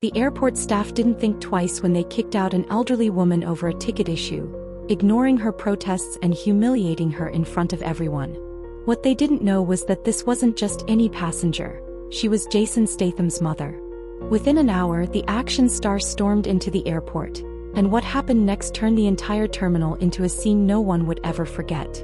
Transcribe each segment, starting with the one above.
The airport staff didn't think twice when they kicked out an elderly woman over a ticket issue, ignoring her protests and humiliating her in front of everyone. What they didn't know was that this wasn't just any passenger. She was Jason Statham's mother. Within an hour, the action star stormed into the airport, and what happened next turned the entire terminal into a scene no one would ever forget.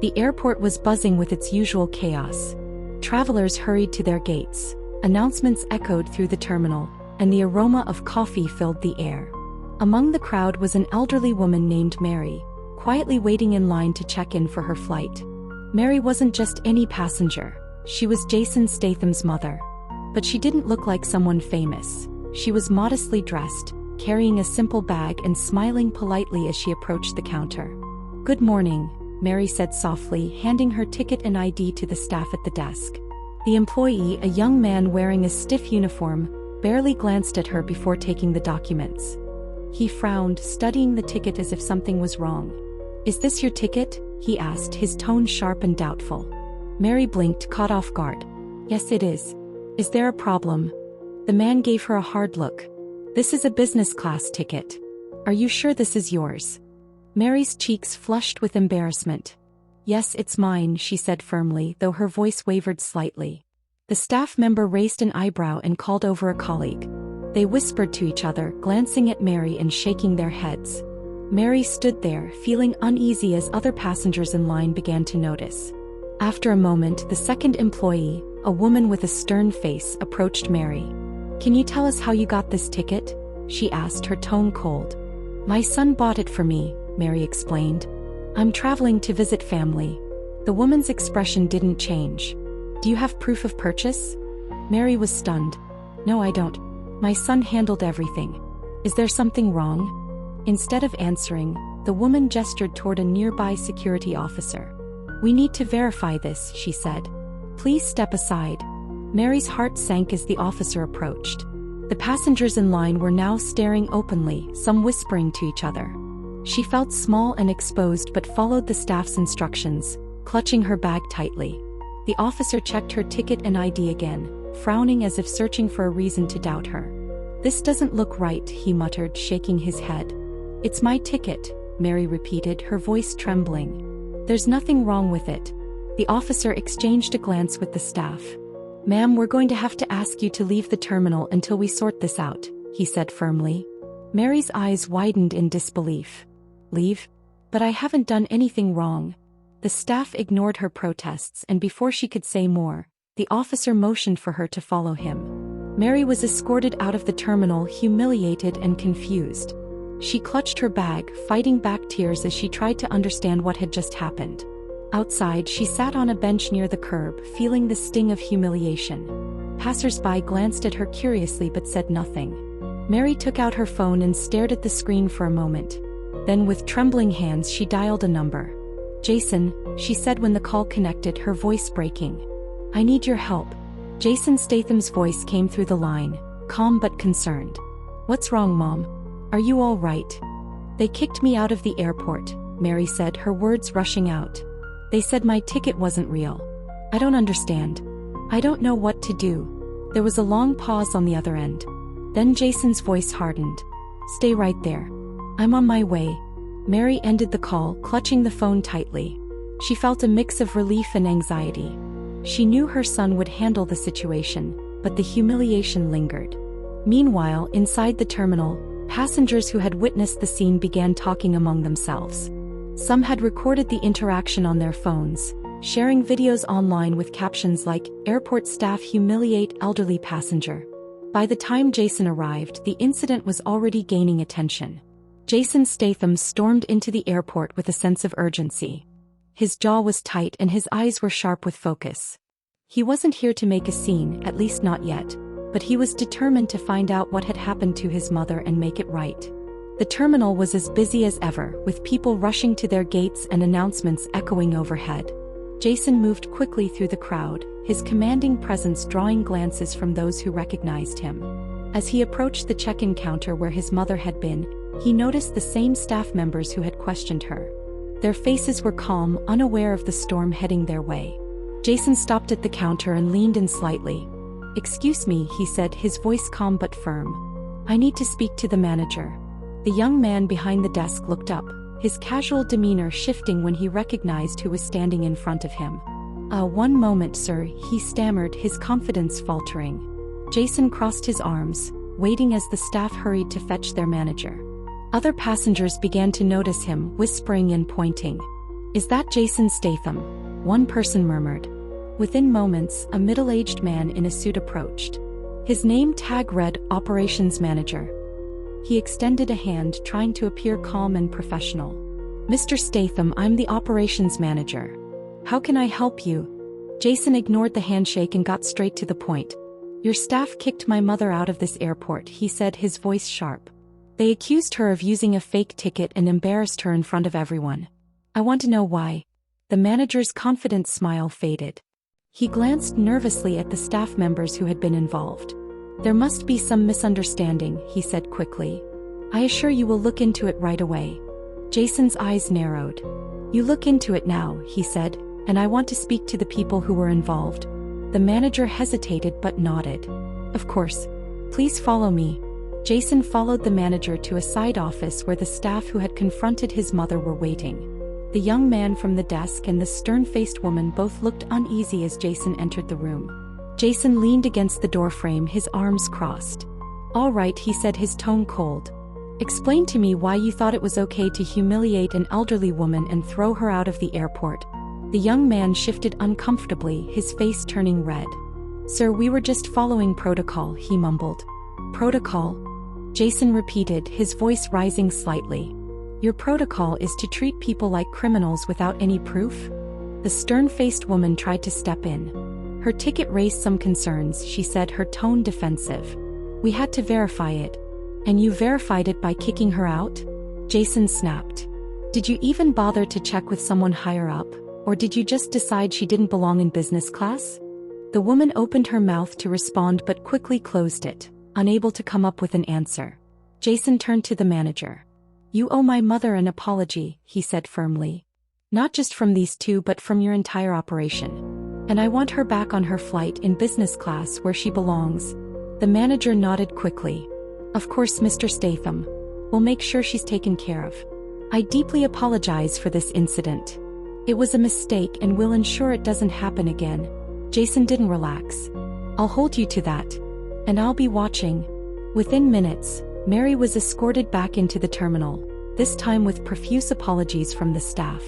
The airport was buzzing with its usual chaos. Travelers hurried to their gates, announcements echoed through the terminal, and the aroma of coffee filled the air. Among the crowd was an elderly woman named Mary, quietly waiting in line to check in for her flight. Mary wasn't just any passenger. She was Jason Statham's mother. But she didn't look like someone famous. She was modestly dressed, carrying a simple bag and smiling politely as she approached the counter. "Good morning," Mary said softly, handing her ticket and ID to the staff at the desk. The employee, a young man wearing a stiff uniform, barely glanced at her before taking the documents. He frowned, studying the ticket as if something was wrong. "Is this your ticket?" he asked, his tone sharp and doubtful. Mary blinked, caught off guard. "Yes, it is. Is there a problem?" The man gave her a hard look. "This is a business class ticket. Are you sure this is yours?" Mary's cheeks flushed with embarrassment. "Yes, it's mine," she said firmly, though her voice wavered slightly. The staff member raised an eyebrow and called over a colleague. They whispered to each other, glancing at Mary and shaking their heads. Mary stood there, feeling uneasy as other passengers in line began to notice. After a moment, the second employee, a woman with a stern face, approached Mary. "Can you tell us how you got this ticket?" she asked, her tone cold. "My son bought it for me," Mary explained. "I'm traveling to visit family." The woman's expression didn't change. "Do you have proof of purchase?" Mary was stunned. "No, I don't. My son handled everything. Is there something wrong?" Instead of answering, the woman gestured toward a nearby security officer. "We need to verify this," she said. "Please step aside." Mary's heart sank as the officer approached. The passengers in line were now staring openly, some whispering to each other. She felt small and exposed but followed the staff's instructions, clutching her bag tightly. The officer checked her ticket and ID again, frowning as if searching for a reason to doubt her. "This doesn't look right," he muttered, shaking his head. "It's my ticket," Mary repeated, her voice trembling. "There's nothing wrong with it." The officer exchanged a glance with the staff. "Ma'am, we're going to have to ask you to leave the terminal until we sort this out," he said firmly. Mary's eyes widened in disbelief. "Leave? But I haven't done anything wrong." The staff ignored her protests, and before she could say more, the officer motioned for her to follow him. Mary was escorted out of the terminal, humiliated and confused. She clutched her bag, fighting back tears as she tried to understand what had just happened. Outside, she sat on a bench near the curb, feeling the sting of humiliation. Passers-by glanced at her curiously but said nothing. Mary took out her phone and stared at the screen for a moment. Then with trembling hands she dialed a number. "Jason," she said when the call connected, her voice breaking. "I need your help." Jason Statham's voice came through the line, calm but concerned. "What's wrong, Mom? Are you all right?" "They kicked me out of the airport," Mary said, her words rushing out. "They said my ticket wasn't real. I don't understand. I don't know what to do." There was a long pause on the other end. Then Jason's voice hardened. "Stay right there. I'm on my way." Mary ended the call, clutching the phone tightly. She felt a mix of relief and anxiety. She knew her son would handle the situation, but the humiliation lingered. Meanwhile, inside the terminal, passengers who had witnessed the scene began talking among themselves. Some had recorded the interaction on their phones, sharing videos online with captions like, "Airport staff humiliate elderly passenger." By the time Jason arrived, the incident was already gaining attention. Jason Statham stormed into the airport with a sense of urgency. His jaw was tight and his eyes were sharp with focus. He wasn't here to make a scene, at least not yet, but he was determined to find out what had happened to his mother and make it right. The terminal was as busy as ever, with people rushing to their gates and announcements echoing overhead. Jason moved quickly through the crowd, his commanding presence drawing glances from those who recognized him. As he approached the check-in counter where his mother had been, he noticed the same staff members who had questioned her. Their faces were calm, unaware of the storm heading their way. Jason stopped at the counter and leaned in slightly. "Excuse me," he said, his voice calm but firm. I need to speak to the manager. The young man behind the desk looked up, his casual demeanor shifting when he recognized who was standing in front of him. One moment, sir," he stammered, his confidence faltering. Jason crossed his arms, waiting as the staff hurried to fetch their manager. Other passengers began to notice him, whispering and pointing. "Is that Jason Statham?" one person murmured. Within moments, a middle-aged man in a suit approached. His name tag read, Operations Manager. He extended a hand, trying to appear calm and professional. "Mr. Statham, I'm the Operations Manager. How can I help you?" Jason ignored the handshake and got straight to the point. "Your staff kicked my mother out of this airport," he said, his voice sharp. "They accused her of using a fake ticket and embarrassed her in front of everyone. I want to know why." The manager's confident smile faded. He glanced nervously at the staff members who had been involved. "There must be some misunderstanding," he said quickly. "I assure you we'll look into it right away." Jason's eyes narrowed. "You look into it now," he said, "and I want to speak to the people who were involved." The manager hesitated but nodded. "Of course. Please follow me." Jason followed the manager to a side office where the staff who had confronted his mother were waiting. The young man from the desk and the stern-faced woman both looked uneasy as Jason entered the room. Jason leaned against the doorframe, his arms crossed. "All right," he said, his tone cold. "Explain to me why you thought it was okay to humiliate an elderly woman and throw her out of the airport." The young man shifted uncomfortably, his face turning red. "Sir, we were just following protocol," he mumbled. "Protocol?" Jason repeated, his voice rising slightly. "Your protocol is to treat people like criminals without any proof?" The stern-faced woman tried to step in. Her ticket raised some concerns, she said, her tone defensive. "We had to verify it." "And you verified it by kicking her out?" Jason snapped. "Did you even bother to check with someone higher up? Or did you just decide she didn't belong in business class?" The woman opened her mouth to respond but quickly closed it, unable to come up with an answer. Jason turned to the manager. "You owe my mother an apology," he said firmly. "Not just from these two but from your entire operation. And I want her back on her flight in business class where she belongs." The manager nodded quickly. "Of course, Mr. Statham. We'll make sure she's taken care of. I deeply apologize for this incident. It was a mistake and we'll ensure it doesn't happen again." Jason didn't relax. "I'll hold you to that. And I'll be watching." Within minutes, Mary was escorted back into the terminal, this time with profuse apologies from the staff.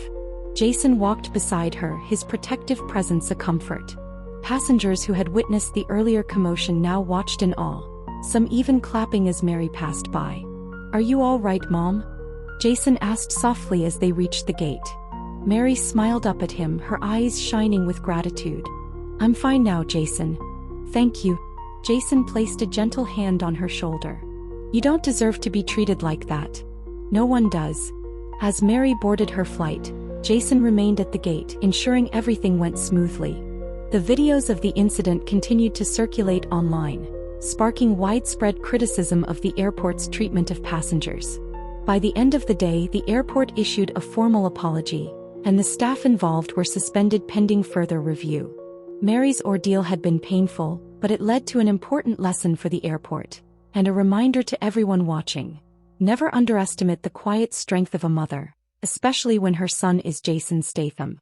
Jason walked beside her, his protective presence a comfort. Passengers who had witnessed the earlier commotion now watched in awe, some even clapping as Mary passed by. "Are you all right, Mom?" Jason asked softly as they reached the gate. Mary smiled up at him, her eyes shining with gratitude. "I'm fine now, Jason. Thank you." Jason placed a gentle hand on her shoulder. "You don't deserve to be treated like that. No one does." As Mary boarded her flight, Jason remained at the gate, ensuring everything went smoothly. The videos of the incident continued to circulate online, sparking widespread criticism of the airport's treatment of passengers. By the end of the day, the airport issued a formal apology, and the staff involved were suspended pending further review. Mary's ordeal had been painful, but it led to an important lesson for the airport, and a reminder to everyone watching. Never underestimate the quiet strength of a mother, especially when her son is Jason Statham.